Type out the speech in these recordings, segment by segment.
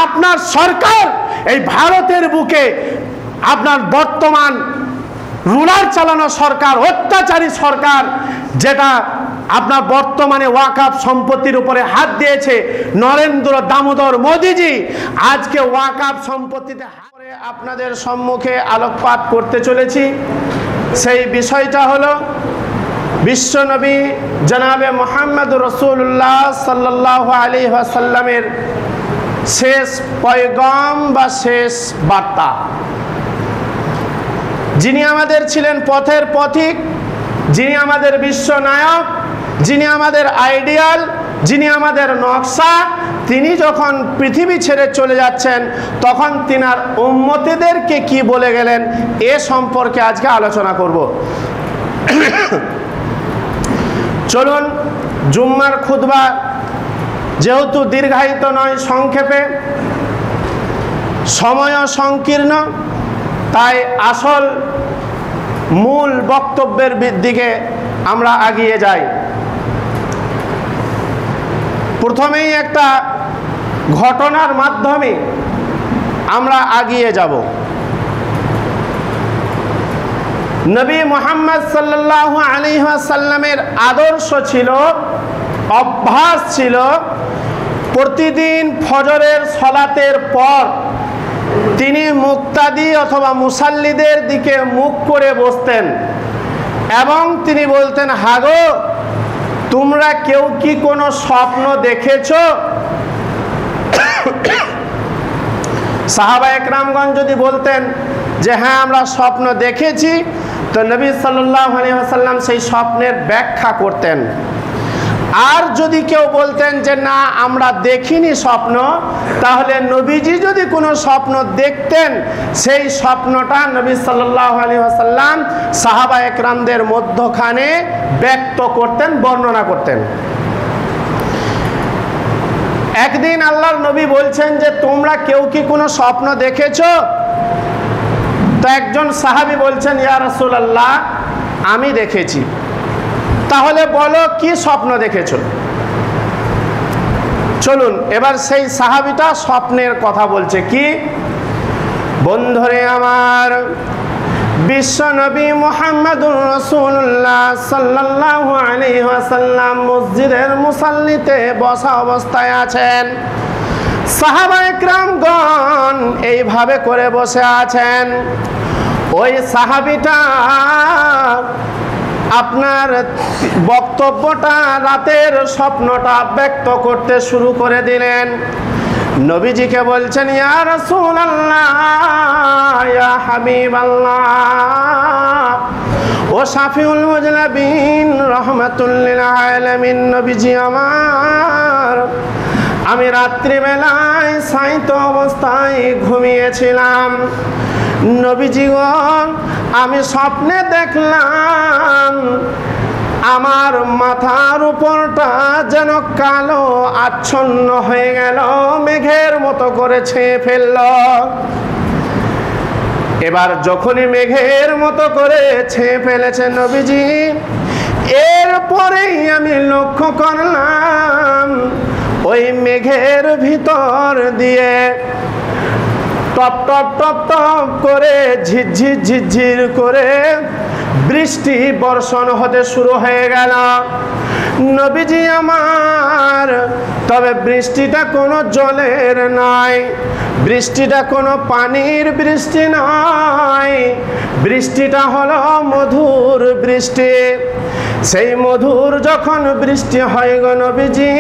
আপনার সরকার এই ভারতের বুকে আপনার বর্তমান রুলার চালানো সরকার, অত্যাচারী সরকার, যেটা আপনার বর্তমানে ওয়াকফ সম্পত্তির উপরে হাত দিয়েছে নরেন্দ্র দামোদর মোদিজি, আজকে ওয়াকফ সম্পত্তিতে আপনাদের সম্মুখে আলোকপাত করতে চলেছি। সেই বিষয়টা হলো বিশ্বনবী জনাবে মুহাম্মদ রাসূলুল্লাহ সাল্লাল্লাহু আলাইহি ওয়াসাল্লামের শেষ পয়গাম বা শেষ বার্তা। যিনি আমাদের ছিলেন পথের পথিক, যিনি আমাদের বিশ্বনায়ক, যিনি আমাদের আইডিয়াল, যিনি আমাদের নকশা, তিনি যখন পৃথিবী ছেড়ে চলে যাচ্ছেন তখন তিনার উম্মতিদেরকে কি বলে গেলেন এ সম্পর্কে আজকে আলোচনা করব। চলুন জুম্মার খুতবা যেহেতু দীর্ঘায়িত নয়, সংক্ষেপে, সময়ও সংকীর্ণ, তাই আসল মূল বক্তব্যের দিকে আমরা এগিয়ে যাই। প্রথমেই একটা ঘটনার মাধ্যমে আমরা এগিয়ে যাব। নবী মুহাম্মদ সাল্লাল্লাহু আলাইহি ওয়াসাল্লামের আদর্শ ছিল, অভ্যাস ছিল, প্রতিদিন ফজরের সালাতের পর তিনি মুক্তাদি অথবা মুসাল্লিদের দিকে মুখ করে বসতেন এবং তিনি বলতেন, হাগো তোমরা কেউ কি কোনো স্বপ্ন দেখেছো? সাহাবা একরামগণ যদি বলতেন যে হ্যাঁ আমরা স্বপ্ন দেখেছি, তো নবী সাল্লাল্লাহু আলাইহি ওয়াসাল্লাম সেই স্বপ্নের ব্যাখ্যা করতেন। আর যদি কেউ বলতেন যে না আমরা দেখিনি স্বপ্ন, তাহলে নবীজি যদি কোনো স্বপ্ন দেখতেন সেই স্বপ্নটা নবী সাল্লাল্লাহু আলাইহি ওয়াসাল্লাম সাহাবা একরামদের মধ্যখানে ব্যক্ত করতেন, বর্ণনা করতেন। একদিন আল্লাহর নবী বলছেন যে তোমরা কেউ কি কোনো স্বপ্ন দেখেছো? তো একজন সাহাবী বলছেন, ইয়া রাসূলুল্লাহ আমি দেখেছি। তাহলে বলো কি স্বপ্ন দেখেছো? চলুন এবার সেই সাহাবীটা স্বপ্নের কথা বলছে। কি? বন্ধুরে আমার, বিশ্বনবী মুহাম্মদুর রাসূলুল্লাহ সাল্লাল্লাহু আলাইহি ওয়াসাল্লাম মসজিদের মুসাল্লিতে বসা অবস্থায় আছেন। সাহাবা একরামগণ এইভাবে করে বসে আছেন। ওই সাহাবীটা আপনার বক্তব্যটা, রাতের স্বপ্নটা ব্যক্ত করতে শুরু করে দিলেন। নবীজিকে বলছেন, ইয়া রাসূলুল্লাহ, ইয়া হাবিবাল্লাহ, ও শাফিউল মুজনাবিন, রাহমাতুল লিল আলামিন, নবীজি আমার, আমি রাত্রিবেলায় শায়িত অবস্থায় ঘুমিয়েছিলাম। নবীজিগণ আমি স্বপ্নে দেখলাম আমার মাথার উপরটা যেন কালো আচ্ছন্ন হয়ে গেল, মেঘের মতো করে ছেয়ে ফেলল। এবার যখনই মেঘের মতো করে ছেয়ে ফেলেছে নবীজি, এরপরেই আমি লক্ষ্য করলাম ওই মেঘের ভিতর দিয়ে টপ টপ টপ টপ করে ঝিরঝির ঝিরঝির করে বৃষ্টি বর্ষণ হতে শুরু হয়ে গেল। নবীজি আমার, তবে বৃষ্টিটা কোনো জলের নয়, বৃষ্টিটা কোনো পানির বৃষ্টি নয়, বৃষ্টিটা হলো মধুর বৃষ্টি। সেই মধুর যখন বৃষ্টি হয় গো নবীজি,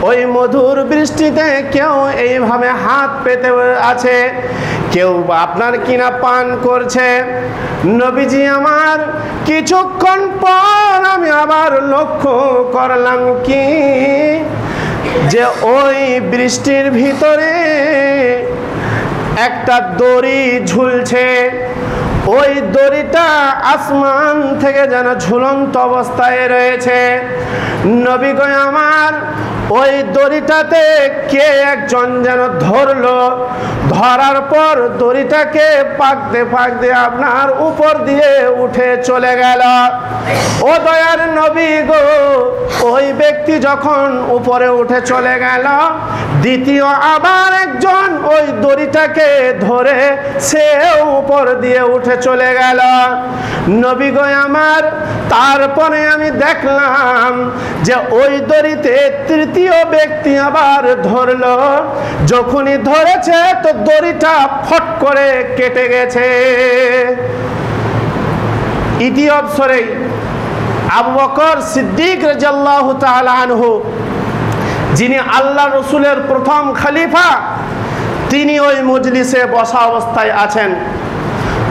ওই মধুর বৃষ্টিতে কেউ এইভাবে হাত পেতে আছে, কেউ আপনার কিনা পান করছে। নবীজি আমার, কিছুক্ষণ পর আমি আবার লক্ষ্য করলাম কি, যে ওই বৃষ্টির ভিতরে একটা দড়ি ঝুলছে। ওই দড়িটা আসমান থেকে যেন ঝুলন্ত অবস্থায় রয়েছে। নবী গো আমার, ওই দড়িটাতে কে একজন যেন ধরলো, ধরার পর দড়িটাকে পাকতে পাকতে আপনার উপর দিয়ে উঠে চলে গেল। ও দয়ার নবী গো, ওই ব্যক্তি যখন উপরে উঠে চলে গেল, দ্বিতীয় আবার একজন দড়িটাকে ধরে সে উপর দিয়ে উঠে চলে গেল। নবী গো আমার, তারপরে আমি দেখলাম যে ওই দড়িতে তৃতীয় ব্যক্তি আবার ধরলো। যখনই ধরেছে তো দড়িটা ফট করে কেটে গেছে। ইতি অবসরেই আবু বকর সিদ্দিক রাদিয়াল্লাহু তাআলা আনহু, যিনি আল্লাহ রসুলের প্রথম খলিফা, তিনি ওই মজলিসে বসা অবস্থায় আছেন।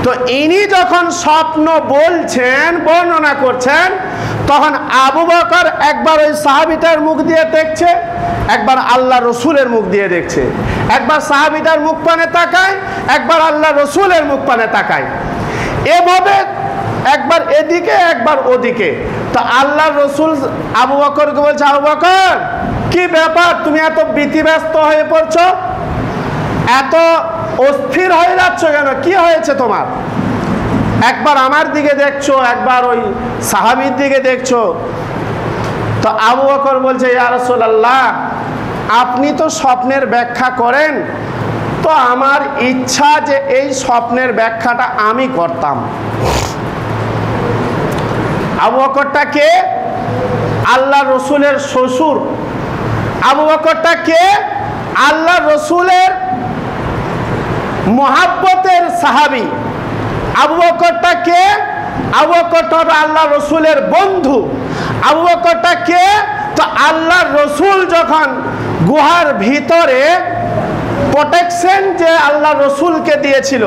তো ইনি যখন স্বপ্ন বলছেন, বর্ণনা করছেন, তখন আবু বকর একবার ওই সাহাবীটার মুখ দিয়ে দেখছে, একবার আল্লাহ রসুলের মুখ দিয়ে দেখছে, একবার সাহাবীটার মুখ পানে তাকায়, একবার আল্লাহ রসুলের মুখ পানে তাকায়, এভাবে একবার এদিকে একবার ওদিকে। তো আল্লাহ রসুল আবু বকরকে বলছে, আবু বকর কি ব্যাপার, তুমি এত ব্যতিব্যস্ত হয়ে পড়ছো, এত অস্থির হয়ে যাচ্ছ কেন, কি হয়েছে তোমার? একবার আমার দিকে দেখছো, একবার ওই সাহাবীর দিকে দেখছো। তো আবু বকর বলছে, ইয়া রাসূলুল্লাহ, আপনি তো স্বপ্নের ব্যাখ্যা করেন, তো আমার ইচ্ছা যে এই স্বপ্নের ব্যাখ্যাটা আমি করতাম। আবু বকরটা কে? আল্লাহ রসুলের শ্বশুর। আবু বকরটা কে? আল্লাহ রসুলের মুহাব্বতের সাহাবী। আবু বকরটা কে? আবু বকরটা আল্লাহ রসুলের বন্ধু। আবু বকরটা কে? তো আল্লাহ রসুল যখন গুহার ভিতরে প্রোটেকশন যে আল্লাহ রসুলকে দিয়েছিল,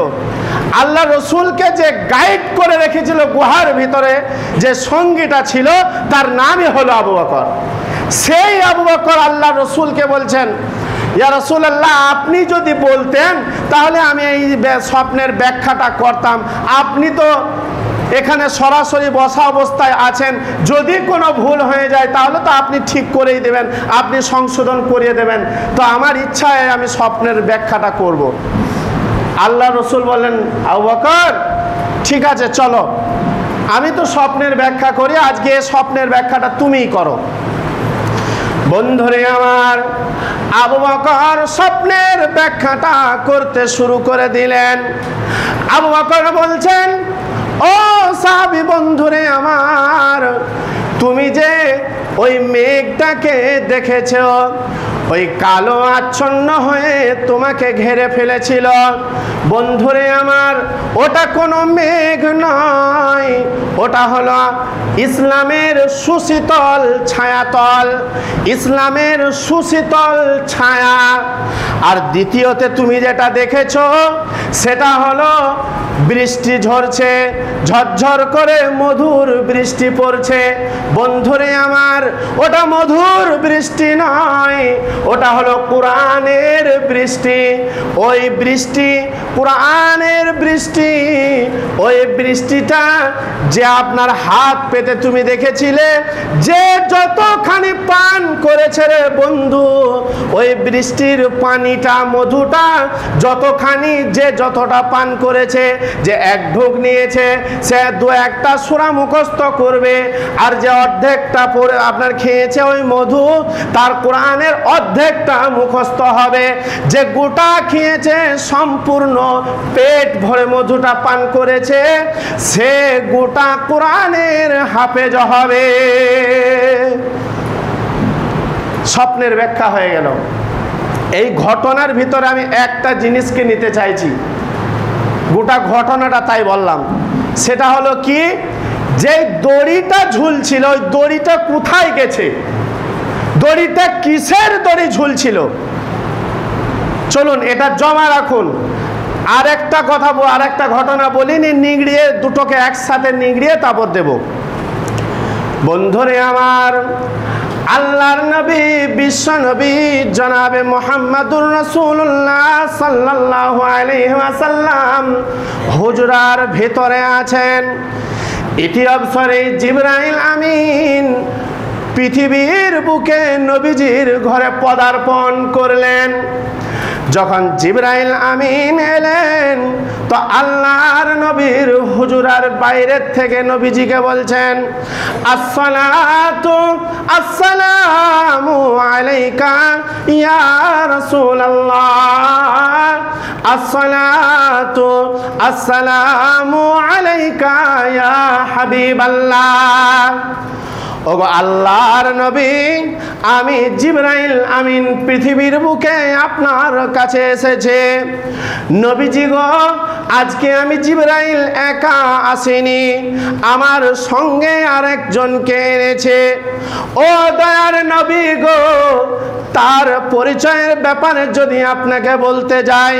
আল্লাহ রসুলকে যে গাইড করে রেখেছিল গুহার ভিতরে, যে সঙ্গীটা ছিল, তার নামই হলো আবু বকর। সেই আবু বকর আল্লাহ রসুলকে বলছেন, ইয়া রাসূলুল্লাহ, আপনি যদি বলতেন তাহলে আমি এই স্বপ্নের ব্যাখ্যাটা করতাম। আপনি তো এখানে সরাসরি বসা অবস্থায় আছেন, যদি কোনো ভুল হয়ে যায় তাহলে তো আপনি ঠিক করেই দেবেন, আপনি সংশোধন করিয়ে দেবেন। তো আমার ইচ্ছায় আমি স্বপ্নের ব্যাখ্যাটা করব। আল্লাহ রসুল বললেন, আবু বকর ঠিক আছে, চলো, আমি তো স্বপ্নের ব্যাখ্যা করি, আজকে স্বপ্নের ব্যাখ্যাটা তুমিই করো। বন্ধুরে আমার, আবু বকর স্বপ্নের ব্যাখ্যাটা করতে শুরু করে দিলেন। আবু বকর বলছেন, ও সাহাবী বন্ধুরে আমার, তুমি যে ওই মেঘটাকে দেখেছো, ওই কালো আচ্ছন্ন হয়ে তোমাকে ঘিরে ফেলেছিল, বন্ধুরে আমার, ওটা কোনো মেঘ নয়, ওটা হলো ইসলামের সুশীতল ছায়াতল, ইসলামের সুশীতল ছায়া। আর দ্বিতীয়তে তুমি যেটা দেখেছো সেটা হলো বৃষ্টি ঝরছে, ঝরঝর করে মধুর বৃষ্টি পড়ছে। বন্ধুরে আমার, ওটা মধুর বৃষ্টি নয়, ওটা হলো কোরআনের বৃষ্টি। ওই বৃষ্টি কোরআনের বৃষ্টি। ওই বৃষ্টিটা যে আপনার হাত পেতে তুমি দেখেছিলে, যে যতখানি পান করেছে রে বন্ধু, ওই বৃষ্টির পানিটা, মধুটা যতখানি, যে যতটা পান করেছে, যে এক ঢোক নিয়েছে সে দু একটা সূরা মুখস্থ করবে, আর যে অর্ধেকটা পরে আপনার খেয়েছে ওই মধু, তার কোরআনের অর্ধেকটা মুখস্থ হবে। যে গোটা খেয়েছে, সম্পূর্ণ পেট ভরে মধুটা পান করেছে, সে গোটা কোরআনের হাফেজ হবে। স্বপ্নের ব্যাখ্যা হয়ে গেল। এই ঘটনার ভিতরে আমি একটা জিনিসকে নিতে চাইছি, গোটা ঘটনাটা তাই বললাম। সেটা হলো কি, যে দড়িটা ঝুলছিল, ওই দড়িটা কোথায় গেছে, দড়িটা কিসের দড়ি ঝুলছিল, চলুন এটা জমা রাখুন। আর একটা কথা, আর একটা ঘটনা বলিনি, নিগড়িয়ে দুটোকে একসাথে নিগড়িয়ে তারপর দেব। বন্ধুরে আমার, আল্লাহর নবী, বিশ্ব নবী জনাবে মুহাম্মাদুর রাসূলুল্লাহ সাল্লাল্লাহু আলাইহি ওয়াসাল্লাম হুজরার ভিতরে আছেন। ইতি অবসরে জিবরাইল আমিন পৃথিবীর বুকে নবীজির ঘরে পদার্পণ করলেন। যখন জিবরাইল আমিন এলেন, তো আল্লাহর নবীর হুজুরার বাইরের থেকে নবীজিকে বলছেন, আসসালাতু আসসালামু আলাইকা ইয়া রাসূলুল্লাহ, আসসালাতু আসসালামু আলাইকা ইয়া হাবিবাল্লাহ। ওগো আল্লাহর নবী, আমি জিবরাইল আমিন পৃথিবীর বুকে আপনার কাছে এসেছে। নবীজি গো, আজকে আমি জিবরাইল একা আসিনি, আমার সঙ্গে আরেকজনকে এনেছে। ও দয়ার নবী গো, তার পরিচয়ের ব্যাপারে যদি আপনাকে বলতে যাই,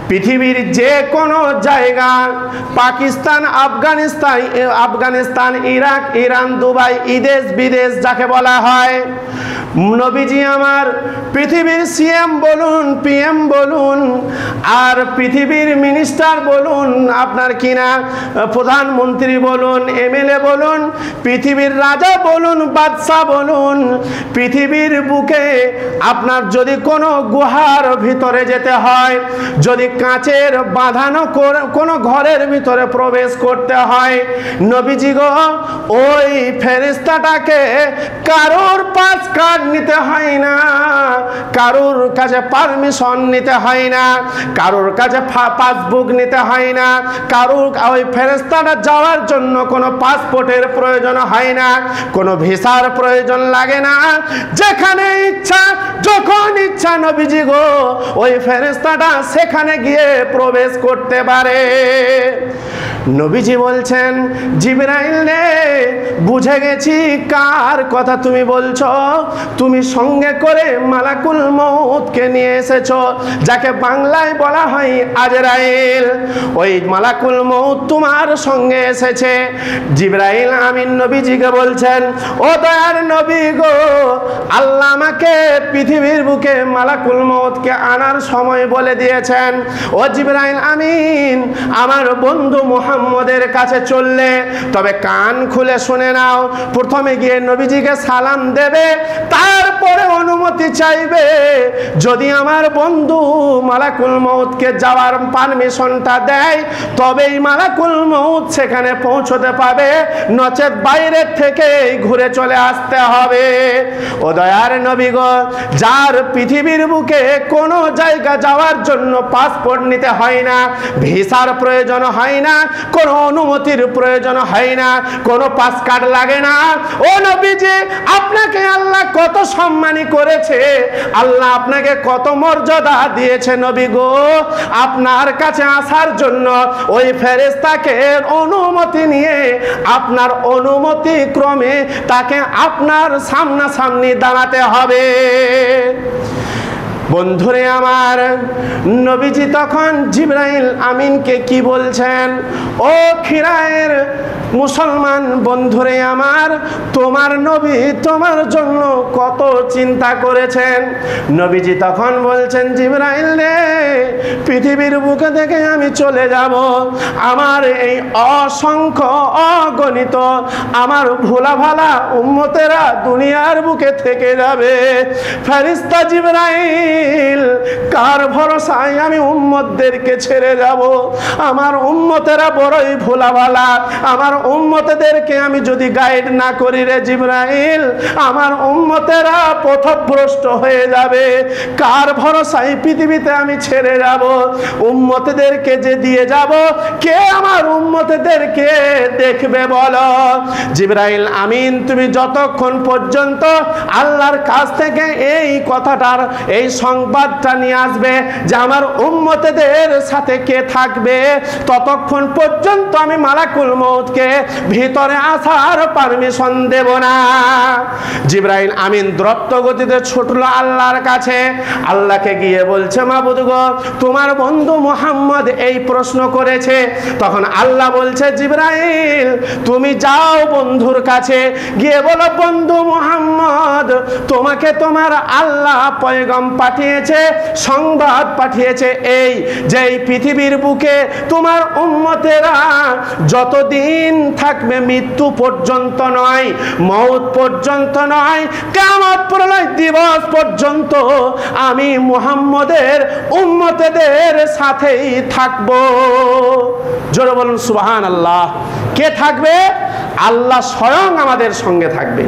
পৃথিবীর যে কোনো জায়গা, Pakistan, Afghanistan, Iraq, Iran, Dubai, দেশ বিদেশ যাকে বলা হয়, নবীজি আমার পৃথিবীর সিএম বলুন, পিএম বলুন, আর পৃথিবীর মিনিস্টার বলুন, আপনার কিনা প্রধানমন্ত্রী বলুন, এমএলএ বলুন, পৃথিবীর রাজা বলুন, বাদশাহ বলুন, পৃথিবীর বুকে আপনার যদি কোনো গুহার ভিতরে যেতে হয়, যদি কাচের বাঁধানো কোনো ঘরের ভিতরে প্রবেশ করতে হয়, নবীজি গো, ওই ফেরেশতাটাকে কারোর পাস কার্ড নিতে হয় না, কারোর কাছে পারমিশন নিতে হয় না, কারোর কাছে পাসবুক নিতে হয় না, কারোর ওই ফেরেশতাটা যাওয়ার জন্য কোনো পাসপোর্টের প্রয়োজন হয় না, কোনো ভিসার প্রয়োজন লাগে না। যেখানে ইচ্ছা, যখন ইচ্ছা নবীজি গো, ওই ফেরেশতাটা সেখানে গিয়ে প্রবেশ করতে পারে। নবীজি বলছেন, জিবরাইল রে, বুঝে গেছি কার কথা তুমি বলছো। তুমি সঙ্গে করে মালাকুল মউতকে নিয়ে এসেছো, যাকে বাংলায় বলা হয় আজরাইল। ওই মালাকুল মউত তোমার সঙ্গে এসেছে। জিবরাইল আমিন নবীজিকে বলছেন, ও দয়ার নবী গো, আল্লাহ আমাকে পৃথিবীর বুকে মালাকুল মউতকে আনার সময় বলে দিয়েছেন। ও জিবরাইল আমিন, আমার বন্ধু মুহাম্মদের কাছে চললে, তবে কান খুলে শুনে নাও, প্রথমে গিয়ে নবীজিকে সালাম দেবে, তারপরে অনুমতি চাইবে। যদি আমার বন্ধু মালাকুল মউতকে যাওয়ার পারমিশনটা দেয়, তবেই মালাকুল মউত সেখানে পৌঁছতে পাবে, নচেত বাইরের থেকে ঘুরে চলে আসতে হবে। ও দয়ার নবী গো, যার পৃথিবীর বুকে কোনো জায়গা যাওয়ার জন্য পাসপোর্ট নিতে হয় না, ভিসার প্রয়োজন হয় না, কোনো অনুমতির প্রয়োজন হয় না, কোনো পাস কার্ড লাগে না। ও নবীজি, আপনাকে আল্লাহ কত সম্মানী করেছে, আল্লাহ আপনাকে কত মর্যাদা দিয়েছে নবী গো। আপনার কাছে আসার জন্য ওই ফেরেশতাকে অনুমতি নিয়ে, আপনার অনুমতি ক্রমে তাকে আপনার সামনাসামনি দাঁড়াতে হবে। বন্ধুরে আমার, নবীজি তখন জিবরাইল আমিনকে কি বলছেন, ও খিরায়ের মুসলমান বন্ধুরে আমার, তোমার নবী তোমার জন্য কত চিন্তা করেছেন। নবীজি তখন বলছেন, জিবরাইল রে, পৃথিবীর বুকে থেকে আমি চলে যাব, আমার এই অসংখ্য অগণিত আমার ভোলা ভালা উম্মতেরা দুনিয়ার বুকে থেকে যাবে। ফেরেশতা জিবরাইল, কার ভরসায় আমি উম্মতদেরকে ছেড়ে যাব? আমার উম্মতেরা বড়ই ভোলা ভালা, আমার উম্মতদেরকে আমি যদি গাইড না করি রে জিবরাইল, আমার উম্মতেরা পথভ্রষ্ট হয়ে যাবে। কার ভরসায় পৃথিবীতে আমি ছেড়ে যাব? উম্মতদেরকে যে দিয়ে যাব, কে আমার উম্মতদেরকে দেখবে বলো? জিবরাইল আমিন, তুমি যতক্ষণ পর্যন্ত আল্লাহর কাছ থেকে এই কথাটার, এই সংবাদটা নিয়ে আসবে যে আমার উম্মতদের সাথে কে থাকবে, ততক্ষণ পর্যন্ত আমি মালাকুল মউতকে ভিতরে আসার পারমিশন দেব না। জিবরাইল আমিন দ্রুত গতিতে ছুটলো আল্লাহর কাছে, আল্লাহকে গিয়ে বলছে, মাবুদ গো, তোমার বন্ধু মুহাম্মদ এই প্রশ্ন করেছে। তখন আল্লাহ বলছে, জিবরাইল তুমি যাও বন্ধুর কাছে, গিয়ে বলো, বন্ধু মুহাম্মদ, তোমাকে তোমার আল্লাহ পয়গাম পাঠিয়েছে, সংবাদ পাঠিয়েছে, এই যে এই পৃথিবীর বুকে তোমার উম্মতেরা যতদিন থাকবে, মৃত্যু পর্যন্ত নয়, মওত পর্যন্ত নয়, কিয়ামত প্রলয় দিবস পর্যন্ত আমি মুহাম্মদের উম্মতদের সাথেই থাকব। জোরে বলুন সুবহানাল্লাহ। কে থাকবে? আল্লাহ স্বয়ং আমাদের সঙ্গে থাকবে।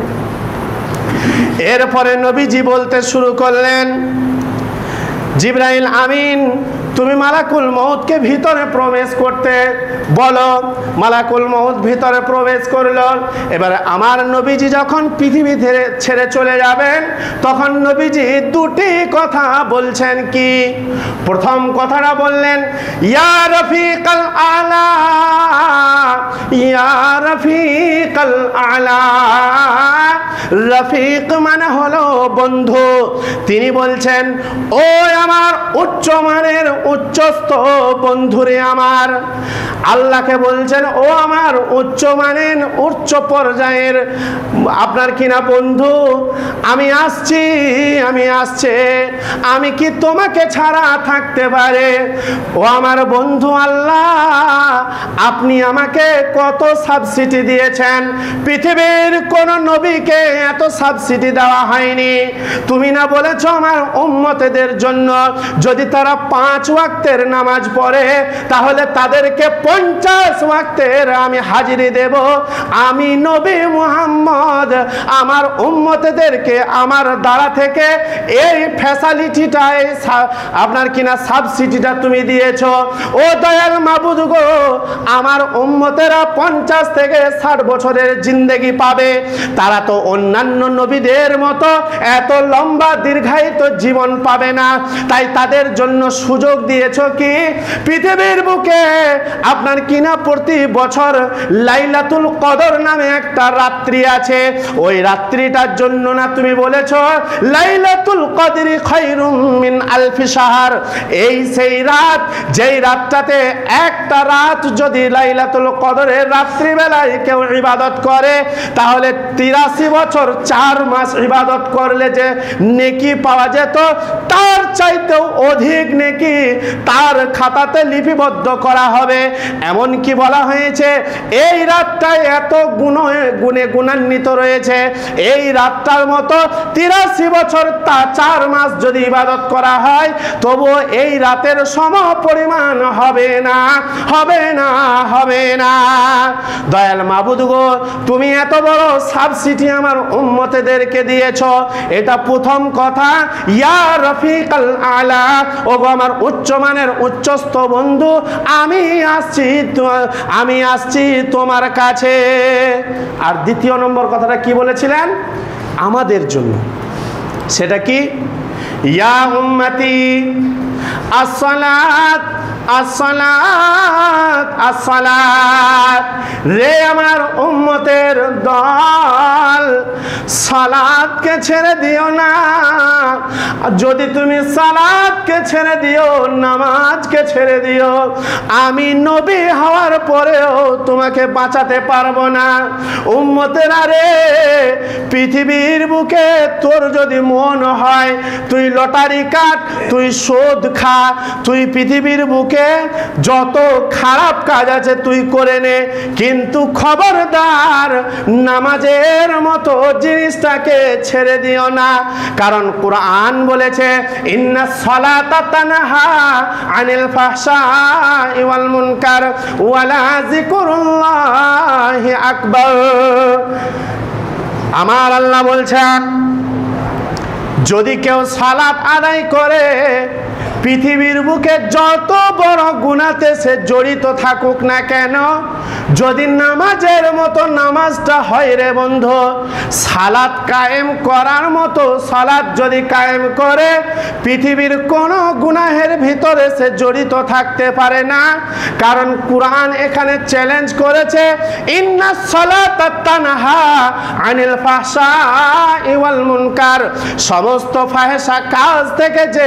এরপরে নবীজি বলতে শুরু করলেন, জিবরাইল আমিন তুমি মালাকুল মউতকে ভিতরে প্রবেশ করতে বলো। মালাকুল মউত ভিতরে প্রবেশ করলো। এবারে আমার নবীজি যখন পৃথিবী ছেড়ে চলে যাবেন, তখন নবীজি দুটি কথা বলছেন। কি প্রথম কথাটা বললেন, ইয়া রফিকাল আলা, ইয়া রফিকাল আলা। রফিক মানে হলো বন্ধু। তিনি বলছেন, ও আমার উচ্চ মানের উচ্চস্থ বন্ধুরে আমার। আল্লাহকে বলছেন, ও আমার উচ্চ মানের উচ্চ পর্যায়ের আপনার কিনা বন্ধু, আমি আসছি, আমি আসছে, আমি কি তোমাকে ছাড়া থাকতে পারে? ও আমার বন্ধু আল্লাহ, আপনি আমাকে কত সাবসিডি দিয়েছেন, পৃথিবীর কোন নবীকে এত সাবসিডি দেওয়া হয়নি। তুমি না বলেছো আমার উম্মতেদের জন্য যদি তারা 5 ওয়াক্তের নামাজ পড়ে তাহলে তাদেরকে 50 ওয়াক্তের আমি হাজিরি দেব। আমি নবী মুহাম্মদ আমার উম্মতেদেরকে আমার দ্বারা থেকে এই ফ্যাসিলিটিটা, আপনার কিনা সাবসিডিটা তুমি দিয়েছো। ও দয়াল মাবুদ গো, আমার উম্মতেরা 50 থেকে 60 বছরের জিন্দেগি পাবে। তারা তো অন্যান্য নবীদের মতো এত লম্বা দীর্ঘায়িত জীবন পাবে না। তাই তাদের জন্য সুযোগ দিয়েছো কি পৃথিবীর বুকে আপনার কিনা প্রতি বছর লাইলাতুল কদর নামে একটা রাত্রি আছে। ওই রাত্রিটার জন্য না তুমি বলেছো লাইলাতুল কদরি খায়রুম মিন আলফি শাহর। এই সেই রাত, যেই রাতটাতে একটা রাত যদি লাইলাতুল কদরের রাত্রিবেলায় কেউ ইবাদত করে তাহলে 83 বছর 4 মাস ইবাদত করলে যে নেকি পাওয়া যেত, তার চাইতেও অধিক নেকি তার খাতাতে লিপিবদ্ধ করা হবে। এমন কি বলা হয়েছে এই রাতটায় এত গুণে গুণান্বিত রয়েছে, এই রাতটার মতো 83 বছর 4 মাস যদি ইবাদত করা হয় তবুও এই রাতের সম পরিমাণ হবে না, হবে না, হবে না। দয়াল মাবুদ গো, তুমি এত বড় সাবসিডি আমার উম্মতেদেরকে দিয়েছো, এটা প্রথম কথা। ইয়া রফিকাল আলা, ও গো আমার উচ্চমানের উচ্চস্থ বন্ধু, আমি আসছি তোমার কাছে। আর দ্বিতীয় নম্বর কথাটা কি বলেছিলেন আমাদের জন্য, সেটা কি? ইয়া উম্মতি আসসালাত আসসালাত আসসালাত। রে আমার উম্মতের দল, সালাতকে ছেড়ে দিও না। যদি তুমি সালাতকে ছেড়ে দিও, নামাজকে ছেড়ে দিও, আমি নবী হওয়ার পরেও তোমাকে বাঁচাতে পারবো না। উম্মতেরা রে, পৃথিবীর বুকে তোর যদি মন হয় তুই লটারি কাট, তুই সুদ খা, তুই পৃথিবীর বুকে যত খারাপ কাজ আছে তুই করে নে, কিন্তু খবরদার নামাজের মতো জিনিসটাকে ছেড়ে দিও না। কারণ কুরআন বলেছে ইন্নাস সালাতা তানহা আনিল ফাহশাই ওয়াল মুনকার ওয়ালা যিকরুল্লাহি আকবার। আমার আল্লাহ বলছেন যদি কেউ সালাত আদায় করে পৃথিবীর বুকে যত বড় গুনাহতে সে জড়িত থাকুক না কেন, যদি নামাজের মতো নামাজটা হয় রে বন্ধু, সালাত কায়েম করার মতো সালাত যদি কায়েম করে পৃথিবীর কোনো গুনাহের ভিতরে সে জড়িত থাকতে পারে না। কারণ কুরআন এখানে চ্যালেঞ্জ করেছে ইন্নাস সালাতা তানহা আনিল ফাহশাই ওয়াল মুনকার। সমস্ত ফাহেসা কাজ থেকে যে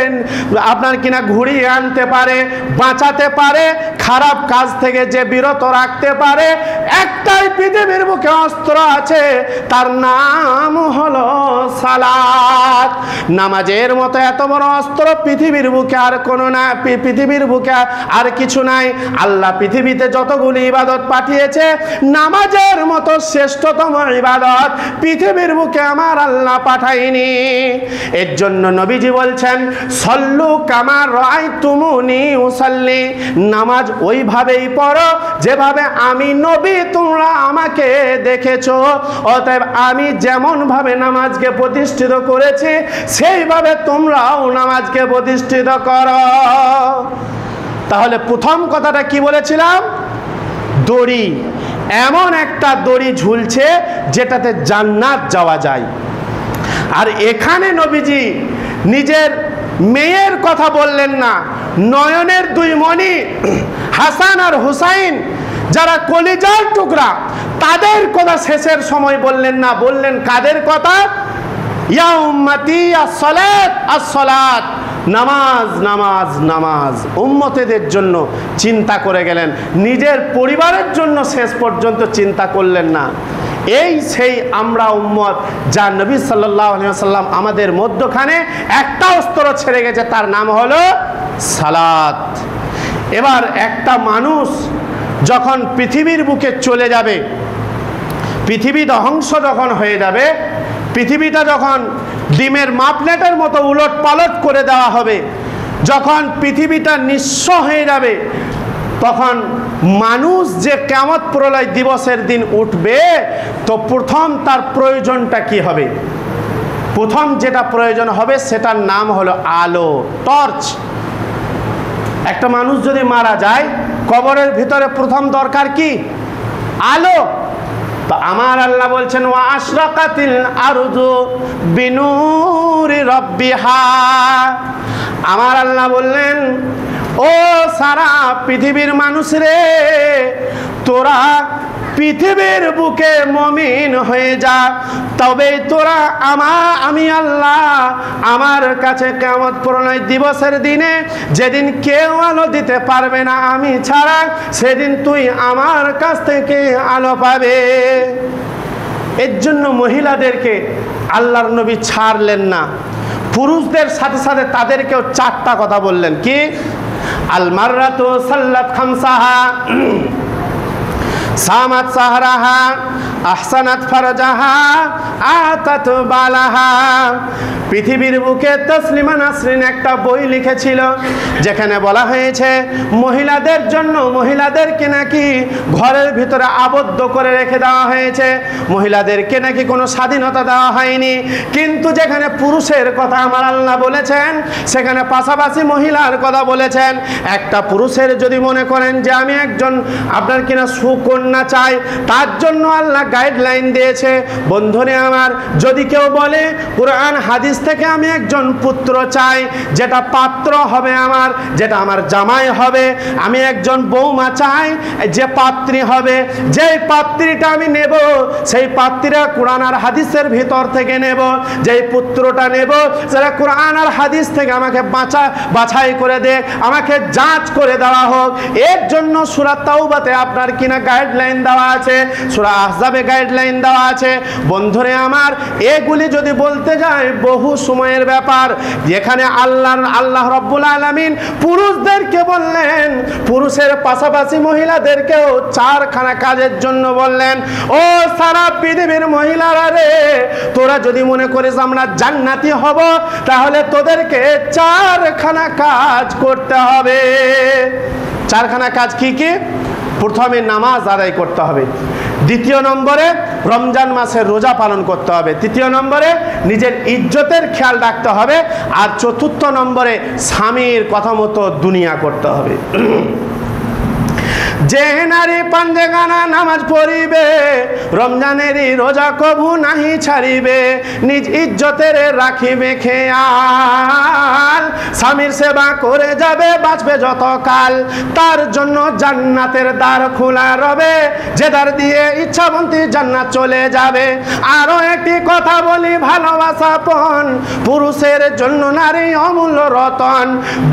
আপনার কিনা ঘুরিয়ে আনতে পারে, বাঁচাতে পারে, খারাপ কাজ থেকে যে বিরত রাখতে পারে, একটাই পৃথিবীর বুকে অস্ত্র আছে, তার নাম হলো সালাত। নামাজের মতো এত বড় অস্ত্র পৃথিবীর বুকে আর কোনো না, পৃথিবীর বুকে আর কিছু নাই। আল্লাহ পৃথিবীতে যতগুলি ইবাদত পাঠিয়েছে, নামাজের মতো শ্রেষ্ঠতম ইবাদত পৃথিবীর বুকে আমার আল্লাহ পাঠায়নি। এর জন্য নবীজি বলছেন সল্লু কামা রাআইতুমুনি উসাল্লি, নামাজ ওইভাবেই পড়ো যেভাবে আমি নবী তোমরা আমাকে দেখেছো। অতএব আমি যেমন ভাবে নামাজকে প্রতিষ্ঠিত করেছি সেইভাবে তোমরাও নামাজকে প্রতিষ্ঠিত করো। তাহলে প্রথম কথাটা কি বলেছিলাম? দড়ি, এমন একটা দড়ি ঝুলছে যেটাতে জান্নাত যাওয়া যায়। আর এখানে নবীজি নিজের মেয়ের কথা বললেন না, নয়নের দুই মণি হাসান আর হুসাইন যারা কলিজার টুকরা তাদের কথা শেষের সময় বললেন না, বললেন কাদের কথা? ইয়া উম্মতি আস-সালাত আস-সালাত, নামাজ নামাজ নামাজ। উম্মতেদের জন্য চিন্তা করে গেলেন, নিজের পরিবারের জন্য শেষ পর্যন্ত চিন্তা করলেন না। এই সেই আমরা উম্মত, যা নবী সাল্লাল্লাহু আলাইহি ওয়াসাল্লাম আমাদের মধ্যখানে একটা অস্ত্র ছেড়ে গেছে, তার নাম হলো সালাত। এবার একটা মানুষ যখন পৃথিবীর বুকে চলে যাবে, পৃথিবী ধ্বংস যখন হয়ে যাবে, পৃথিবীটা যখন ডিমের মাপলেটের মতো উলট পালট করে দেওয়া হবে, যখন পৃথিবীটা নিঃস্ব হয়ে যাবে, তখন মানুষ যে কিয়ামত প্রলয় দিবসের দিন উঠবে, তো প্রথম তার প্রয়োজনটা কি হবে? প্রথম যেটা প্রয়োজন হবে সেটার নাম হলো আলো, টর্চ। একটা মানুষ যদি মারা যায়, কবরের ভিতরে প্রথম দরকার কি? আলো। তো আমার আল্লাহ বলছেন ওয়া আশরাকাতিল আরদু বিনুরি রাব্বিহা। আমার আল্লাহ বললেন, ও সারা পৃথিবীর মানুষ রে, তোরা পৃথিবীর বুকে মুমিন হয়ে যা, তবে তোরা আমি আল্লাহ আমার কাছে কিয়ামত প্রলয় দিবসের দিনে, যেদিন কেউ আলো দিতে পারবে না আমি ছাড়া, সেদিন তুই আমার কাছ থেকে আলো পাবে। এর জন্য মহিলাদেরকে আল্লাহর নবী ছাড়লেন না, পুরুষদের সাথে সাথে তাদেরকেও চারটা কথা বললেন। কি? আল মাররাতু সাল্লাত খামসাহা, সামাত সাহরাহা, আহসানাত ফারজাহা, আতাত বালাহা। পৃথিবীর বুকে তসলিমা নাসরিন একটা বই লিখেছিল, যেখানে বলা হয়েছে মহিলাদের জন্য, মহিলাদেরকে নাকি ঘরের ভিতরে আবদ্ধ করে রেখে দেওয়া হয়েছে, মহিলাদেরকে নাকি কোনো স্বাধীনতা দেওয়া হয়নি। কিন্তু যেখানে পুরুষের কথা আমার আল্লাহ বলেছেন, সেখানে পাশাপাশি মহিলার কথা বলেছেন। একটা পুরুষের যদি মনে করেন যে আমি একজন আপনার কিনা সুকন্যা চাই, তার জন্য আল্লাহ গাইডলাইন দিয়েছে। বন্ধুরে আমার, যদি কেউ বলে কুরআন হাদিস থেকে আমি একজন পুত্র চাই, যেটা পাত্র হবে আমার, যেটা আমার জামাই হবে, আমি একজন বৌমা চাই যে পাত্রী হবে, যেই পাত্রীটা আমি নেব সেই পাত্রীরা কুরআন আর হাদিসের ভিতর থেকে নেব, যেই পুত্রটা নেব সেটা কুরআন আর হাদিস থেকে আমাকে বাছাই করে দে, আমাকে যাচ করে দেওয়া হোক। এর জন্য সূরা তাওবাতে আপনার কিনা গাইডলাইন দেওয়া আছে, সূরা আহজাবে গাইডলাইন দেওয়া আছে। বন্ধুরে আমার, এগুলি যদি বলতে যায় বহু সময়ের ব্যাপার। যেখানে আল্লাহ রাব্বুল আলামিন পুরুষদেরকে বললেন, পুরুষের পাশাপাশি মহিলাদেরকেও চারখানা কাজের জন্য বললেন। ও সারা পৃথিবীর মহিলারা রে, তোরা যদি মনে করিস আমরা জান্নাতি হব, তাহলে তোদেরকে চারখানা কাজ করতে হবে। চারখানা কাজ কি কি? প্রথমে নামাজ আদায় করতে হবে, দ্বিতীয় নম্বরে রমজান মাসের রোজা পালন করতে হবে, তৃতীয় নম্বরে নিজের ইজ্জতের খেয়াল রাখতে হবে, আর চতুর্থ নম্বরে স্বামীর কথা মতো দুনিয়া করতে হবে। যে নারী পাঞ্জেগানা নামাজ পড়িবে, রমজানেরই রোজা কবু নাহি ছাড়িবে, নিজ ইজ্জতের রাখিবে খেয়াল, স্বামীর সেবা করে যাবে বাঁচবে যতকাল, তার জন্য জান্নাতের দ্বার খোলা রবে, যে দ্বার দিয়ে ইচ্ছাবন্তী জান্নাত চলে যাবে। আরো একটি কথা বলি, ভালোবাসা পণ পুরুষের জন্য নারী অমূল্য রতন,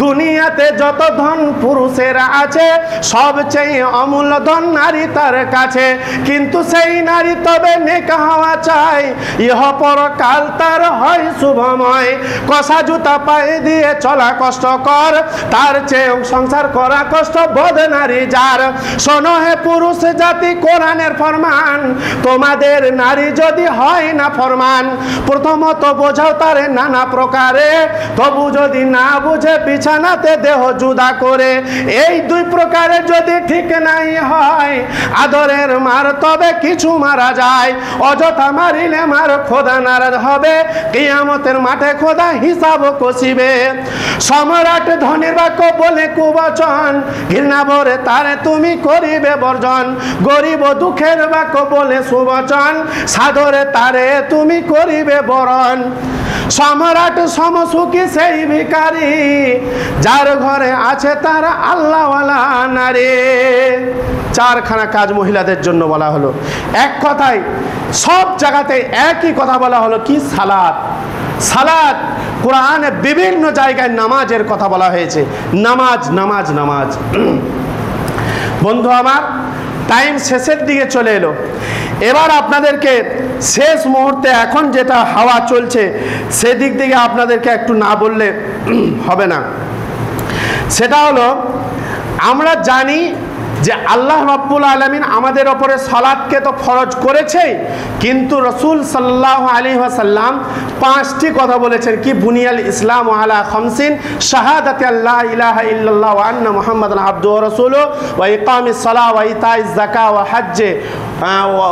দুনিয়াতে যত ধন পুরুষের আছে, সবচেয়ে অমূল্য ধন নারী তার কাছে, কিন্তু সেই নারী তবে নেকা হওয়া চাই, ইহ পরকাল তার হয় শুভময়। কষা জুতা পায়ে দিয়ে চলা কষ্টকর, তার চেয়ে সংসার করা কষ্ট বোধ নারী যার। শোনো হে পুরুষ জাতি কোরআনের ফরমান, তোমাদের নারী যদি হয় না ফরমান, প্রথমত বোঝাও তারে নানা প্রকারে, তবু যদি না বুঝে বিছানাতে দেহ জুদা করে। এই দুই প্রকারে যদি ঠিক ঠিক নাই হয়, আদরের মার তবে কিছু মারা যায়, অযথা মারিলে মার খোদা নারাজ হবে, কিয়ামতের মাঠে খোদা হিসাব কষিবে। সম্রাট ধনীর বাক্য বলে কুবচন, ঘৃণা ভরে তারে তুমি করিবে বর্জন, গরিব দুঃখের বাক্য বলে সুবচন, সাদরে তারে তুমি করিবে বরণ। সম্রাট সমসুখী সেই ভিখারি, যার ঘরে আছে তার আল্লাহওয়ালা নারী। চারখানা কাজ মহিলাদের জন্য বলা হলো। এক কথায় সব জায়গাতে একই কথা বলা হলো, কি? সালাত। সালাত কোরআনে বিভিন্ন জায়গায় নামাজের কথা বলা হয়েছে। নামাজ নামাজ নামাজ। বন্ধু আমার, টাইম শেষের দিকে চলে এলো। এবার আপনাদেরকে শেষ মুহূর্তে এখন যেটা হাওয়া চলছে সেদিক থেকে আপনাদেরকে একটু না বললে হবে না। সেটা হলো, আমরা জানি যে আল্লাহ রাব্বুল আলামিন আমাদের ওপরে সালাতকে তো ফরজ করেছেই, কিন্তু রাসূল সাল্লাল্লাহু আলাইহি ওয়াসাল্লাম 5টি কথা বলেছেন। কি? বুনিয়াল ইসলাম আলা খামসিন, শাহাদাতি আল্লা ইলাহা ইল্লাল্লাহ ওয়া আন্না মুহাম্মাদান আবদুহু ওয়া রাসূলুহু, ওয়া ইকামিস সালাহ ওয়া ইতাইজ যাকাত ওয়া হজ্জে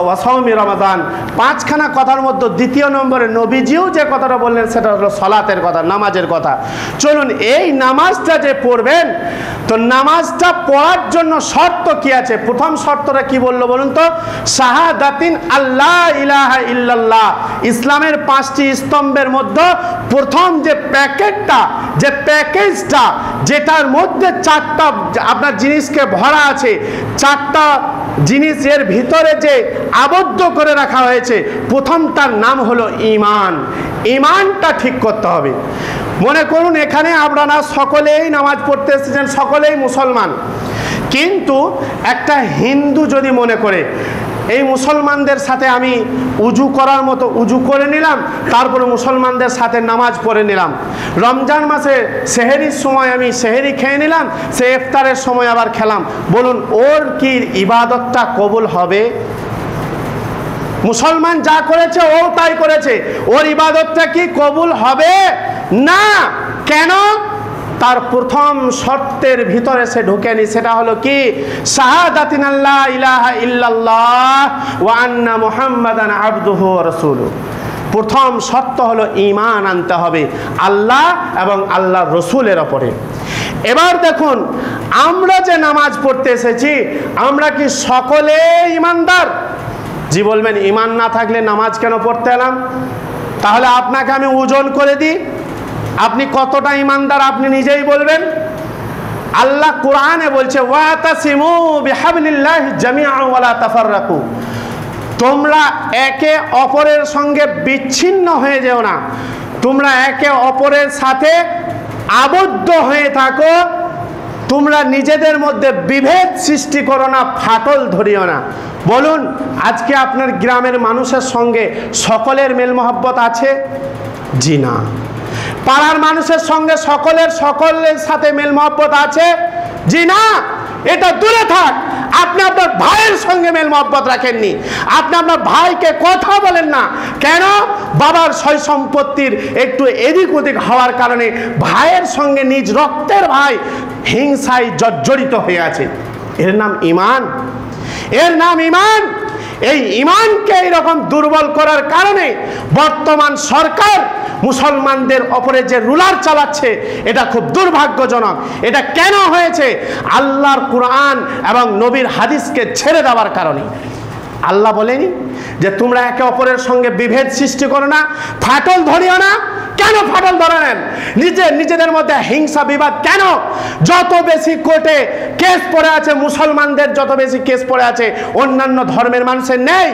ওয়া সাওমি রমাদান। 5খানা কথার মধ্যে দ্বিতীয় নম্বরে নবীজিও যে কথাটা বললেন সেটা হলো সালাতের কথা, নামাজের কথা। চলুন, এই নামাজটা যে পড়বেন, তো নামাজটা পড়ার জন্য শর্ত কি আছে? প্রথম শর্তটা কি বললো বলুন তো? শাহাদাতিন আল্লাহ ইলাহা ইল্লাল্লাহ। ইসলামের 5টি স্তম্ভের মধ্যে প্রথম যে প্যাকেজটা, যেটার মধ্যে 4টা আপনার জিনিসকে ভরা আছে, 4টা জিনিসের ভিতরে যে আবদ্ধ করে রাখা হয়েছে, প্রথমটার নাম হলো ঈমান। ঈমানটা ঠিক করতে হবে। মনে করুন এখানে আপনারা সকলেই নামাজ পড়তে এসেছেন, সকলেই মুসলমান, কিন্তু একটা হিন্দু যদি মনে করে এই মুসলমানদের সাথে আমি উজু করার মতো উজু করে নিলাম, তারপরে মুসলমানদের সাথে নামাজ পড়ে নিলাম, রমজান মাসে সেহেরির সময় আমি সেহেরি খেয়ে নিলাম, সে ইফতারের সময় আবার খেলাম, বলুন ওর কি ইবাদতটা কবুল হবে? মুসলমান যা করেছে ও তাই করেছে, ওর ইবাদতটা কি কবুল হবে না? কেন? তার প্রথম শর্তের ভিতরে সে ঢুকেনি। সেটা হলো কি? শাহাদাতিন আল্লা ইলাহা ইল্লাল্লাহ ওয়া আন্না মুহাম্মাদান আবদুহু ওয়া রাসূলুহু। প্রথম শর্ত হলো ঈমান আনতে হবে আল্লাহ এবং আল্লাহর রসুলের ওপরে। এবার দেখুন, আমরা যে নামাজ পড়তে এসেছি, আমরা কি সকলে ঈমানদার? জি বলবেন, ঈমান না থাকলে নামাজ কেন পড়তে এলাম? তাহলে আপনাকে আমি ওজন করে দিই, আপনি কতটা ঈমানদার আপনি নিজেই বলবেন। আল্লাহ কোরআনে বলছে, ওয়াতাসিমু বিহাবলিল্লাহি জামিআন ওয়া লা তাফাররাকু। তোমরা একে অপরের সঙ্গে বিচ্ছিন্ন হয়ে যেও না, তোমরা একে অপরের সাথে আবদ্ধ হয়ে থাকো, তোমরা নিজেদের মধ্যে বিভেদ সৃষ্টি করো না, ফাটল ধরিও না। বলুন, আজকে আপনার গ্রামের মানুষের সঙ্গে সকলের মেল মহব্বত আছে? জি না। পাড়ার মানুষের সঙ্গে সকলের সাথে মেল মহব্বত আছে? জি না। এটা দূরে থাক, আপনি আপনার ভাইয়ের সঙ্গে মেল মহব্বত রাখেননি, আপনি আপনার ভাইকে কথা বলেন না। কেন? বাবার সয় সম্পত্তির একটু এদিক ওদিক হওয়ার কারণে ভাইয়ের সঙ্গে নিজ রক্তের ভাই হিংসায় জর্জরিত হয়ে আছে। এর নাম ঈমান, এর নাম ঈমান। এই ঈমানকে এইরকম দুর্বল করার কারণে বর্তমান সরকার মুসলমানদের ওপরে যে রুলার চালাচ্ছে, এটা খুব দুর্ভাগ্যজনক। এটা কেন হয়েছে? আল্লাহর কোরআন এবং নবীর হাদিসকে ছেড়ে দেওয়ার কারণে। আল্লাহ বলেনি যে তোমরা একে অপরের সঙ্গে বিভেদ সৃষ্টি করো না, ফাটল ধরিও না? কেন ফাটল ধরেন? নিজেদের মধ্যে হিংসা বিবাদ কেন? যত বেশি কোর্টে কেস পড়ে আছে মুসলমানদের, যত বেশি কেস পড়ে আছে অন্যান্য ধর্মের মানুষের নেই।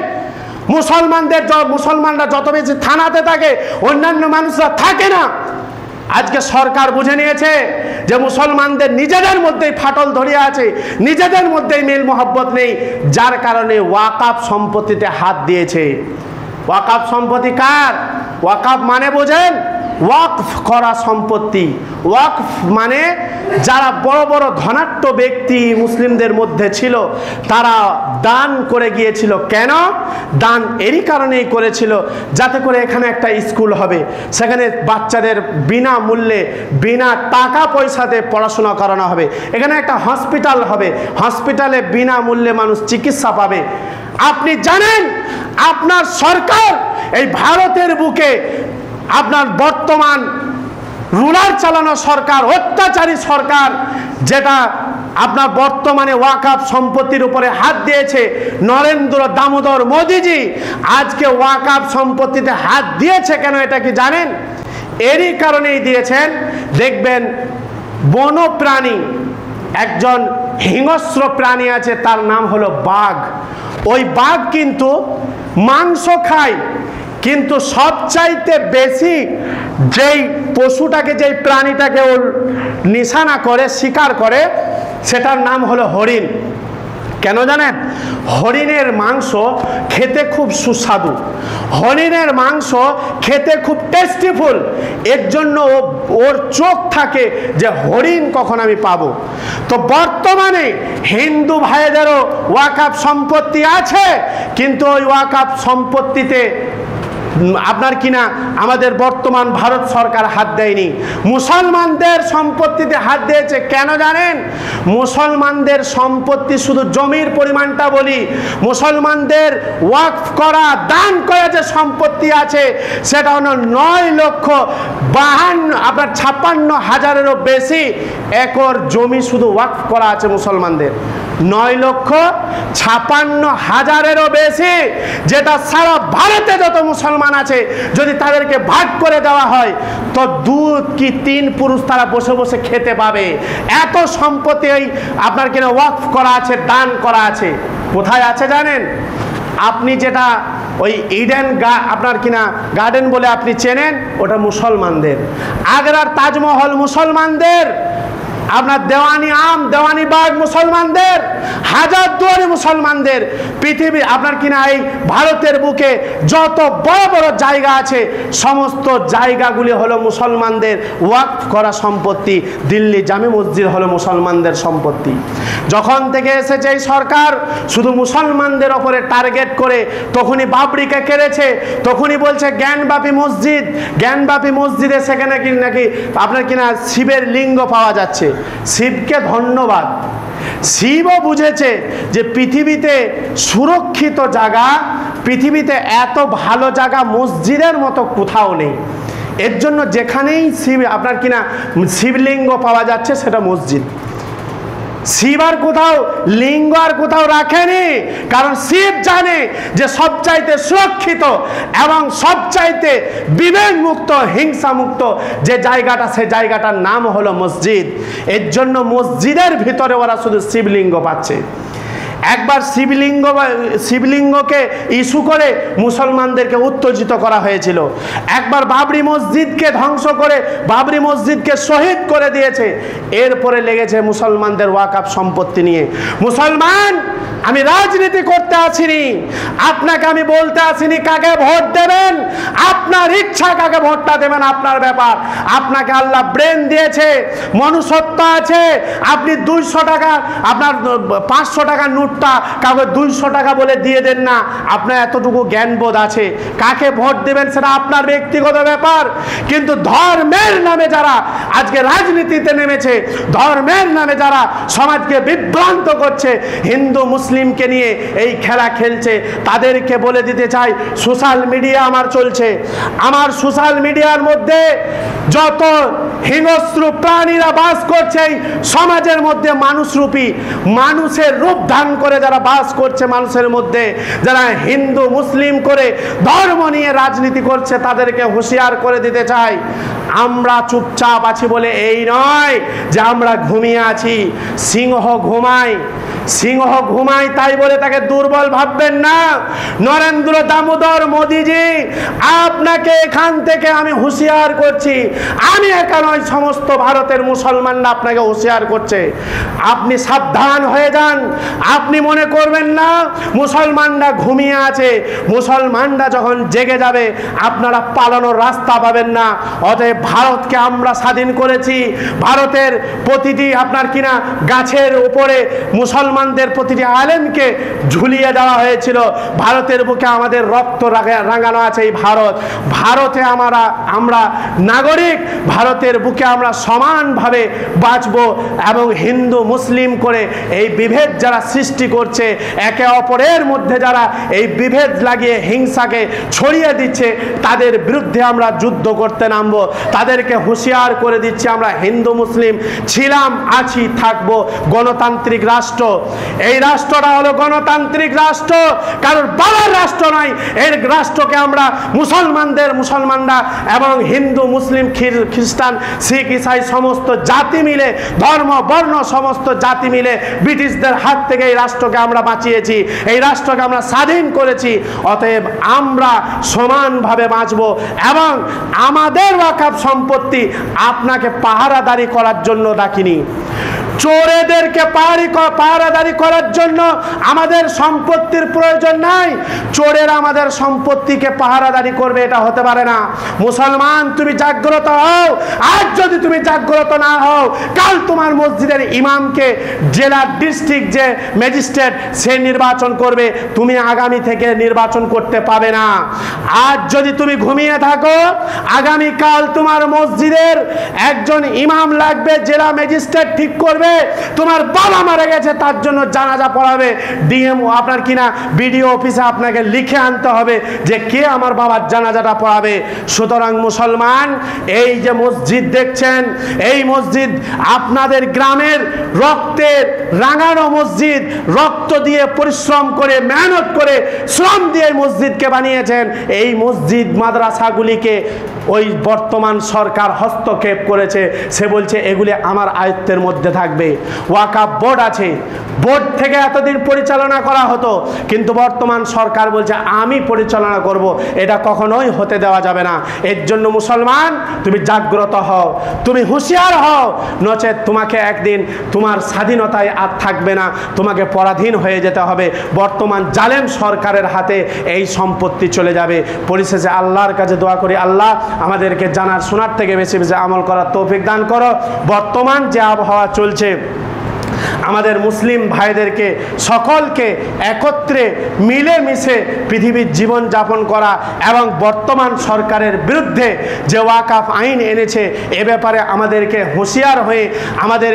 মুসলমানরা যত বেশি থানাতে থাকে অন্যান্য মানুষরা থাকে না। আজকে সরকার বুঝে নিয়েছে যে মুসলমানদের নিজেদের মধ্যেই ফাটল ধরিয়ে আছে, নিজেদের মধ্যেই মিল মহব্বত নেই, যার কারণে ওয়াকাফ সম্পত্তিতে হাত দিয়েছে। ওয়াকাফ সম্পত্তি কার? ওয়াকাফ মানে বোঝেন? ওয়াকফ করা সম্পত্তি। ওয়াকফ মানে যারা বড় বড় ধনাঢ্য ব্যক্তি মুসলিমদের মধ্যে ছিল তারা দান করে গিয়েছিল। কেন দান? এরই কারণেই করেছিল যাতে করে এখানে একটা স্কুল হবে, সেখানে বাচ্চাদের বিনামূল্যে বিনা টাকা পয়সাতে পড়াশোনা করানো হবে। এখানে একটা হসপিটাল হবে, হসপিটালে বিনামূল্যে মানুষ চিকিৎসা পাবে। আপনি জানেন আপনার সরকার এই ভারতের বুকে আপনার বর্তমান রুলার চালানো সরকার, অত্যাচারী সরকার, যেটা আপনার বর্তমানে ওয়াকফ সম্পত্তির উপরে হাত দিয়েছে নরেন্দ্র দামোদর মোদিজি, আজকে ওয়াকফ সম্পত্তিতে হাত দিয়েছে কেন এটা কি জানেন? এরই কারণেই দিয়েছেন। দেখবেন বন্যপ্রাণী, একজন হিংস্র প্রাণী আছে তার নাম হলো বাঘ। ওই বাঘ কিন্তু মাংস খায়, কিন্তু সবচাইতে বেশি যেই পশুটাকে, যেই প্রাণীটাকে ও নিশানা করে, শিকার করে, সেটার নাম হলো হরিণ। কেন জানেন? হরিণের মাংস খেতে খুব সুস্বাদু, হরিণের মাংস খেতে খুব টেস্টিফুল। এর জন্য ওর চোখ থাকে যে হরিণ কখন আমি পাবো। তো বর্তমানে হিন্দু ভাইদেরও ওয়াকফ সম্পত্তি আছে, কিন্তু ওই ওয়াকফ সম্পত্তিতে আপনার কিনা আমাদের বর্তমান ভারত সরকার হাত দেয়নি। মুসলমানদের সম্পত্তিতে হাত দিয়েছে। কেন জানেন? মুসলমানদের সম্পত্তি শুধু জমির পরিমাণটা বলি, মুসলমানদের ওয়াকফ করা, দান করা যে সম্পত্তি আছে সেটা হলো 9,52,56,000-এরও বেশি একর জমি শুধু ওয়াকফ করা আছে মুসলমানদের। 9,56,000-এরও বেশি, যেটা সারা ভারতে যত মুসলমান আছে যদি তাদেরকে ভাগ করে দেওয়া হয় তো 2 কি 3 পুরুষ তারা বসে বসে খেতে পাবে। এত সম্পত্তি আপনার কিনা ওয়াকফ করা আছে, দান করা আছে। কোথায় আছে জানেন? আপনি যেটা ওই ইডেন আপনার কিনা গার্ডেন বলে আপনি চেনেন, ওটা মুসলমানদের। আগ্রার তাজমহল মুসলমানদের, আপনার দেওয়ানি বাগ মুসলমানদের, হাজারদুয়ারি মুসলমানদের। পৃথিবী আপনার কিনা এই ভারতের বুকে যত বড় বড় জায়গা আছে সমস্ত জায়গাগুলি হলো মুসলমানদের ওয়াকফ করা সম্পত্তি। দিল্লি জামে মসজিদ হলো মুসলমানদের সম্পত্তি। যখন থেকে এসেছে এই সরকার শুধু মুসলমানদের ওপরে টার্গেট করে, তখনই বাবরিকে কেড়েছে, তখনই বলছে জ্ঞানবাপী মসজিদ, জ্ঞানবাপী মসজিদে সেখানে নাকি আপনার কিনা শিবের লিঙ্গ পাওয়া যাচ্ছে। শিবকে ধন্যবাদ, শিবও বুঝেছে যে পৃথিবীতে সুরক্ষিত জায়গা, পৃথিবীতে এত ভালো জায়গা মসজিদের মতো কোথাও নেই। এর জন্য যেখানেই শিব আপনার কিনা শিবলিঙ্গ পাওয়া যাচ্ছে সেটা মসজিদ। শিব আর কোথাও লিঙ্গ আর কোথাও রাখেনি, কারণ শিব জানে যে সবচাইতে সুরক্ষিত এবং সবচাইতে বিবেক মুক্ত, হিংসা মুক্ত যে জায়গাটা, সে জায়গাটার নাম হলো মসজিদ। এর জন্য মসজিদের ভিতরে ওরা শুধু শিবলিঙ্গ পাচ্ছে। একবার শিবলিঙ্গকে ইস্যু করে মুসলমানদেরকে উত্তেজিত করা হয়েছিল। একবার বাবরি মসজিদকে ধ্বংস করে বাবরি মসজিদকে শহীদ করে দিয়েছে। এরপরে লেগেছে মুসলমানদের ওয়াকফ সম্পত্তি নিয়ে। মুসলমান, আমি রাজনীতি করতে আসিনি, আপনাকে আমি বলতে আসিনি কাকে ভোট দেবেন। আপনার ইচ্ছা কাকে ভোটটা দেবেন আপনার ব্যাপার। আপনাকে আল্লাহ ব্রেন দিয়েছে, মনুষ্যত্ব আছে। আপনি 200 টাকা, আপনার 500 টাকার নোটটা কাউকে 200 টাকা বলে দিয়ে দেন না। আপনার এতটুকু জ্ঞানবোধ আছে, কাকে ভোট দেবেন সেটা আপনার ব্যক্তিগত ব্যাপার। কিন্তু ধর্মের নামে যারা আজকে রাজনীতিতে নেমেছে, ধর্মের নামে যারা সমাজকে বিভ্রান্ত করছে, হিন্দু মুসলিমকে নিয়ে এই খেলা খেলছে, তাদেরকে বলে দিতে চাই, সোশ্যাল মিডিয়া আমার চলছে, আমার সোশ্যাল মিডিয়ার মধ্যে যত হিংস্র প্রাণীরা বাস করছে এই সমাজের মধ্যে, মানুষরূপী মানুষের রূপ ধারণ করে যারা বাস করছে মানুষের মধ্যে, যারা হিন্দু মুসলিম করে ধর্ম নিয়ে রাজনীতি করছে, তাদেরকে হুঁশিয়ার করে দিতে চাই, আমরা চুপচাপ আছি বলে এই নয় যে আমরা ঘুমিয়ে আছি। সিংহ ঘুমায়, সিংহ ঘুমায় তাই বলে তাকে দুর্বল ভাববেন না। নরেন্দ্র দামোদর মোদিজি, আপনাকে এখান থেকে আমি হুঁশিয়ার করছি, আমি একা নয়, সমস্ত ভারতের মুসলমানরা আপনাকে হুঁশিয়ার করছে। আপনি সাবধান হয়ে যান। আপনি মনে করবেন না মুসলমানরা ঘুমিয়ে আছে, মুসলমানরা যখন জেগে যাবে আপনারা পালানোর রাস্তা পাবেন না। অতএব ভারতকে আমরা স্বাধীন করেছি, ভারতের প্রতিটি আপনার কিনা গাছের উপরে মুসলমানদের প্রতিটি আলেমকে ঝুলিয়ে দেওয়া হয়েছিল। ভারতের বুকে আমাদের রক্ত রাঙানো আছে এই ভারতে আমরা নাগরিক, ভারতের বুকে আমরা সমানভাবে বাঁচব। এবং হিন্দু মুসলিম করে এই বিভেদ যারা সৃষ্টি করছে, একে অপরের মধ্যে যারা এই বিভেদ লাগিয়ে হিংসাকে ছড়িয়ে দিচ্ছে, তাদের বিরুদ্ধে আমরা যুদ্ধ করতে নামবো। তাদেরকে হুঁশিয়ার করে দিচ্ছি, আমরা হিন্দু মুসলিম ছিলাম, আছি, থাকবো গণতান্ত্রিক রাষ্ট্র। এই রাষ্ট্রটা হলো গণতান্ত্রিক রাষ্ট্র, কারণ বাবার রাষ্ট্র নয়। এই রাষ্ট্রকে আমরা মুসলমানরা এবং হিন্দু মুসলিম খ্রিস্টান শিখ ইসাই সমস্ত জাতি মিলে, ধর্ম বর্ণ সমস্ত জাতি মিলে ব্রিটিশদের হাত থেকে এই রাষ্ট্রকে আমরা বাঁচিয়েছি, এই রাষ্ট্রকে আমরা স্বাধীন করেছি। অতএব আমরা সমানভাবে বাঁচব। এবং আমাদের ওয়াকফ সম্পত্তি আপনাকে পাহারাদারি করার জন্য ডাকিনি, চোরেদেরকে পাহারাদারি করার জন্য আমাদের সম্পত্তির প্রয়োজন নাই। চোরেরা আমাদের সম্পত্তিকে পাহারাদারি করবে, এটা হতে পারে না। মুসলমান, তুমি জাগ্রত হও। আজ যদি তুমি জাগ্রত না হও, কাল তোমার মসজিদের ইমামকে জেলার ডিস্ট্রিক্ট যে ম্যাজিস্ট্রেট সে নির্বাচন করবে, তুমি আগামী থেকে নির্বাচন করতে পাবে না। আজ যদি তুমি ঘুমিয়ে থাকো, আগামীকাল তোমার মসজিদের একজন ইমাম লাগবে, জেলা ম্যাজিস্ট্রেট ঠিক করবে তোমার বাবা মারা গেছে, তার জন্য জানাজা পড়াবে। ডিএম আপনার কিনা বিডিও অফিসে আপনাকে লিখে আনতে হবে যে কে আমার বাবার জানাজাটা পড়াবে। সুতরাং মুসলমান, এই যে মসজিদ দেখছেন, এই মসজিদ আপনাদের গ্রামের রক্তের রাঙানো মসজিদ, রক্ত দিয়ে পরিশ্রম করে মেহনত করে শ্রম দিয়ে মসজিদকে বানিয়েছেন। এই মসজিদ মাদ্রাসাগুলিকে ওই বর্তমান সরকার হস্তক্ষেপ করেছে। সে বলছে এগুলি আমার আয়ত্তের মধ্যে থাকবে। ওয়াকফ বোর্ড আছে, বোর্ড থেকে এতদিন পরিচালনা করা হতো, কিন্তু বর্তমান সরকার বলছে আমি পরিচালনা করব। এটা কখনোই হতে দেওয়া যাবে না। এর জন্য মুসলমান, তুমি জাগ্রত হও, তুমি হুঁশিয়ার হও, নচেত তোমাকে একদিন তোমার স্বাধীনতায় আর থাকবে না, তোমাকে পরাধীন হয়ে যেতে হবে। বর্তমান জালেম সরকারের হাতে এই সম্পত্তি চলে যাবে। পরিশেষে আল্লাহর কাছে দোয়া করি, আল্লাহ আমাদেরকে জানার শোনার থেকে বেশি বেশি আমল করার তৌফিক দান করো। বর্তমান যে আবহাওয়া চলছে, আমাদের মুসলিম ভাইদেরকে সকলকে একত্রে মিলেমিশে পৃথিবীর জীবন যাপন করা এবং বর্তমান সরকারের বিরুদ্ধে যে ওয়াকফ আইন এনেছে এ ব্যাপারে আমাদেরকে হুঁশিয়ার হয়ে আমাদের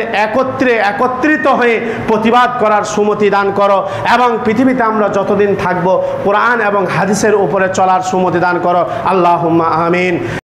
একত্রিত হয়ে প্রতিবাদ করার সুমতি দান করো। এবং পৃথিবীতে আমরা যতদিন থাকব কোরআন এবং হাদিসের উপরে চলার সুমতি দান করো। আল্লাহুম্মা আমিন।